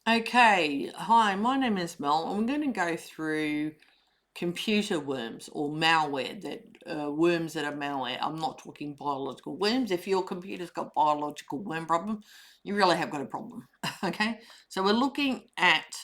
Okay, hi, my name is Mel. I'm going to go through computer worms or malware worms that are malware. I'm not talking biological worms. If your computer's got biological worm problem, you really have got a problem. Okay, so we're looking at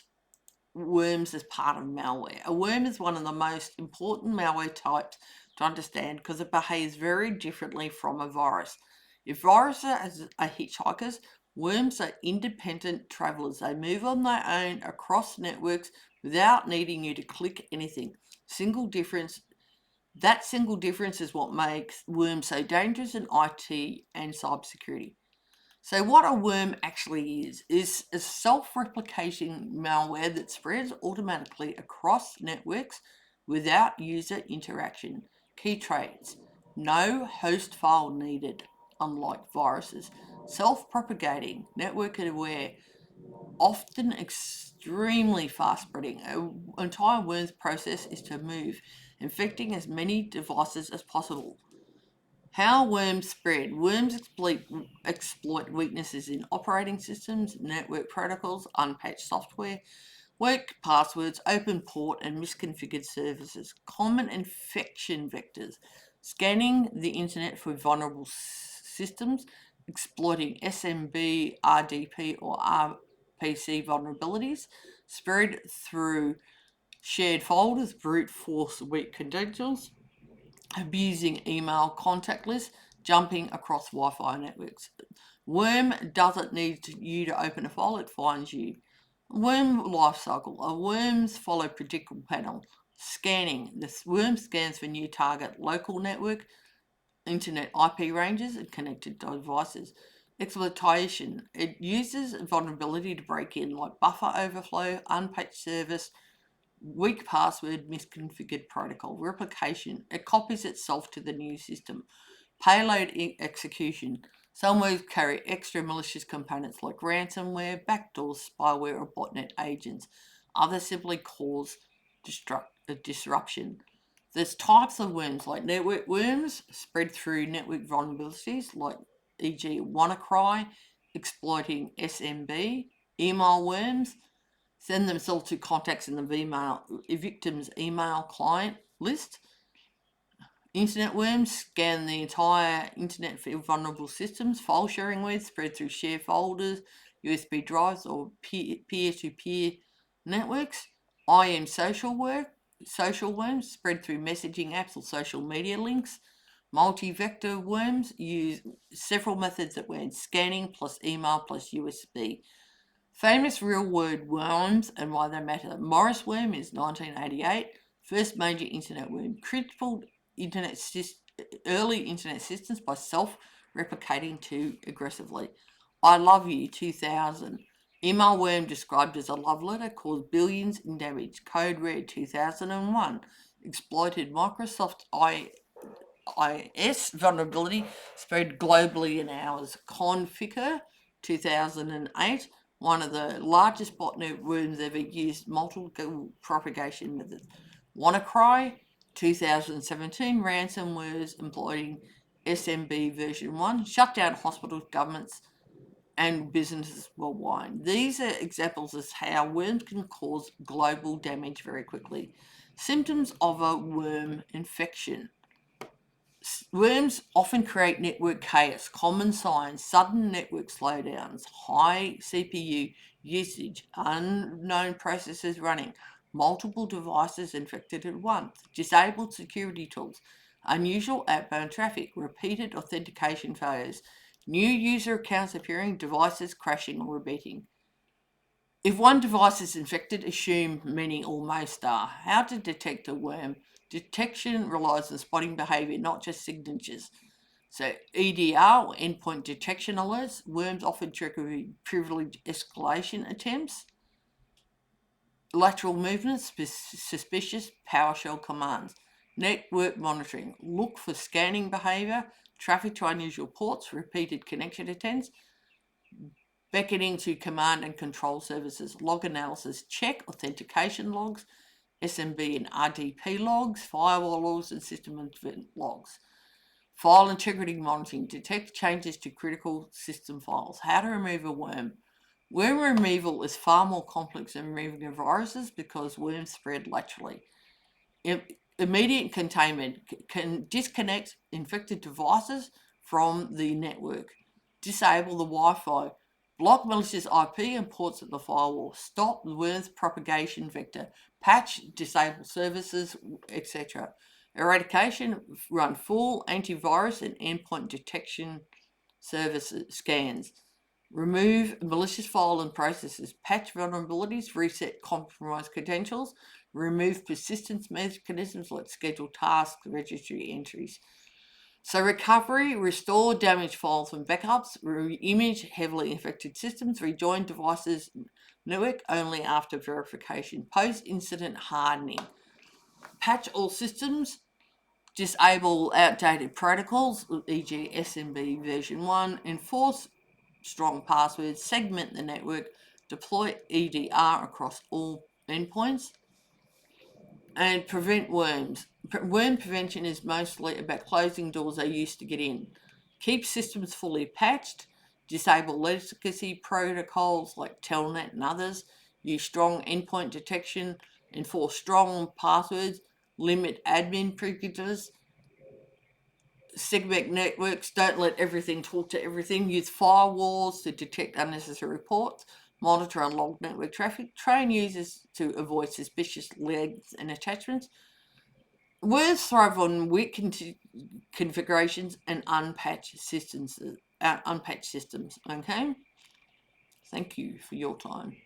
worms as part of malware. A worm is one of the most important malware types to understand because it behaves very differently from a virus. If viruses are hitchhikers, worms are independent travelers. They move on their own across networks without needing you to click anything. Single difference that single difference is what makes worms so dangerous in IT and cybersecurity. So, what a worm actually is a self replicating malware that spreads automatically across networks without user interaction. Key traits: no host file needed, unlike viruses. Self propagating, network aware, often extremely fast spreading. An entire worm's process is to move, infecting as many devices as possible. How worms spread. Worms exploit weaknesses in operating systems, network protocols, unpatched software, weak passwords, open port, and misconfigured services. Common infection vectors. Scanning the internet for vulnerable systems, exploiting SMB, RDP, or RPC vulnerabilities. Spread through shared folders, brute force weak credentials, abusing email contact lists, jumping across Wi-Fi networks. Worm doesn't need you to open a file, it finds you. Worm life cycle. A worms follow predictable panel. Scanning. This worm scans for new target local network, internet IP ranges, and connected devices. Exploitation. It uses vulnerability to break in, like buffer overflow, unpatched service, weak password, misconfigured protocol. Replication. It copies itself to the new system. Payload execution. Some worms carry extra malicious components like ransomware, backdoors, spyware, or botnet agents. Others simply cause disruption. There's types of worms like network worms spread through network vulnerabilities like e.g. WannaCry, exploiting SMB, email worms, send themselves to contacts in the victim's email client list. Internet worms scan the entire internet for vulnerable systems. File sharing worms spread through shared folders, USB drives, or peer-to-peer networks. IM social worms spread through messaging apps or social media links. Multi-vector worms use several methods at once: scanning plus email plus USB. Famous real-world worms and why they matter. Morris worm is 1988, first major internet worm. Critical early internet systems by self-replicating too aggressively. I Love You 2000. Email worm described as a love letter caused billions in damage. Code Red 2001. Exploited Microsoft IIS vulnerability spread globally in hours. Conficker 2008, one of the largest botnet worms ever used multiple propagation methods. WannaCry 2017, ransomwares employing SMB version 1, shut down hospitals, governments, and businesses worldwide. These are examples of how worms can cause global damage very quickly. Symptoms of a worm infection. Worms often create network chaos. Common signs: sudden network slowdowns, high CPU usage, unknown processes running, multiple devices infected at once, disabled security tools, unusual outbound traffic, repeated authentication failures, new user accounts appearing, devices crashing or repeating. If one device is infected, assume many or most are. How to detect a worm? Detection relies on spotting behavior, not just signatures. So EDR, or endpoint detection alerts. Worms often trigger privilege escalation attempts. Lateral movements, suspicious PowerShell commands. Network monitoring. Look for scanning behavior, traffic to unusual ports, repeated connection attempts, beckoning to command and control services. Log analysis. Check authentication logs, SMB and RDP logs, firewall logs, and system event logs. File integrity monitoring. Detect changes to critical system files. How to remove a worm. Worm removal is far more complex than removing viruses because worms spread laterally. Immediate containment can disconnect infected devices from the network, disable the Wi-Fi, block malicious IP and ports at the firewall, stop the worm's propagation vector, patch, disable services, etc. Eradication, run full antivirus and endpoint detection services scans. Remove malicious file and processes, patch vulnerabilities, reset compromised credentials, remove persistence mechanisms like scheduled tasks, registry entries. So recovery, restore damaged files and backups, image heavily infected systems, rejoin devices network only after verification, post-incident hardening, patch all systems, disable outdated protocols, e.g. SMB version 1, enforce strong passwords, segment the network, deploy EDR across all endpoints, and prevent worms. Worm prevention is mostly about closing doors they used to get in. Keep systems fully patched, disable legacy protocols like Telnet and others, use strong endpoint detection, enforce strong passwords, limit admin privileges, segment networks, don't let everything talk to everything, use firewalls to detect unnecessary reports, monitor and log network traffic, train users to avoid suspicious links and attachments. Worms thrive on weak configurations and unpatched systems. Okay? Thank you for your time.